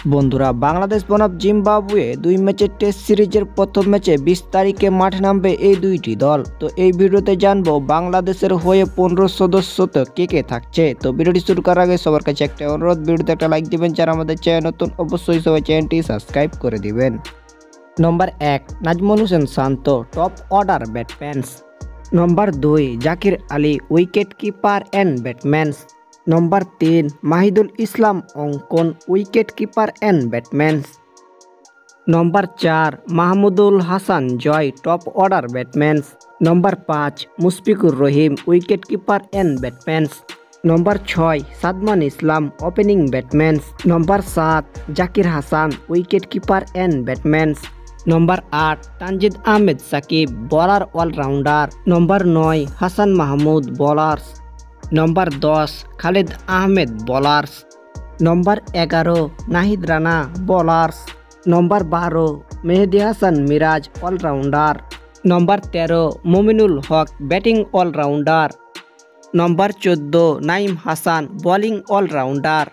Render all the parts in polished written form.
বন্ধুরা, বাংলাদেশ বনাম জিম্বাবুয়ে ২ ম্যাচের টেস্ট সিরিজের প্রথম ম্যাচে ২০ তারিখে মাঠে নামবে এই দুইটি দল। তো এই ভিডিওতে জানবো বাংলাদেশের হয়ে ১৫ সদস্যতে কে কে থাকছে। তো ভিডিওটি শুরু করার আগে সবার কাছে একটা অনুরোধ, ভিডিওতে একটা লাইক দিবেন, যারা আমাদের চ্যানেল নতুন অবশ্যই সবাই চ্যানেলটি সাবস্ক্রাইব করে দিবেন। Number ১ Najmul Hossain Shanto, top order batsman. Number ২ Jaker Ali, wicket keeper and batsman. Number ৩ Mahidul Islam Ankon, wicket keeper and batsman. Number ৪ Mahmudul Hasan Joy, top order batsman. Number ৫ Mushfiqur Rahim, wicket keeper and batsman. Number ৬ Shadman Islam, opening batsman. Number ৭ Zakir Hasan, wicket keeper and batsman. Number ৮ Tanzid Ahmed Sakib, bowler all rounder. Number ৯ Hasan Mahmud, bowlers. Number ১০ Khalid Ahmed, bowlers. Number ১১ Nahid Rana, bowlers. Number ১২ Mehedi Hasan Miraj, allrounder. Number ১৩ Mominul Haque, batting allrounder. Number ১৪ Naim Hasan, bowling allrounder.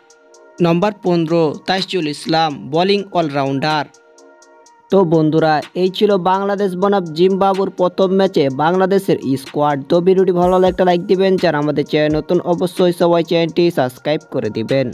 Number ১৫ Taijul Islam, bowling allrounder. তো বন্ধুরা, এই ছিল বাংলাদেশ বনাম জিম্বাবুর প্রথম ম্যাচে বাংলাদেশের squad. তো ভিডিওটি ভালো লাগলে একটা লাইক দিবেন, যারা আমাদের চ্যানেল নতুন অবশ্যই সবাই চ্যানেলটি সাবস্ক্রাইব করে দিবেন।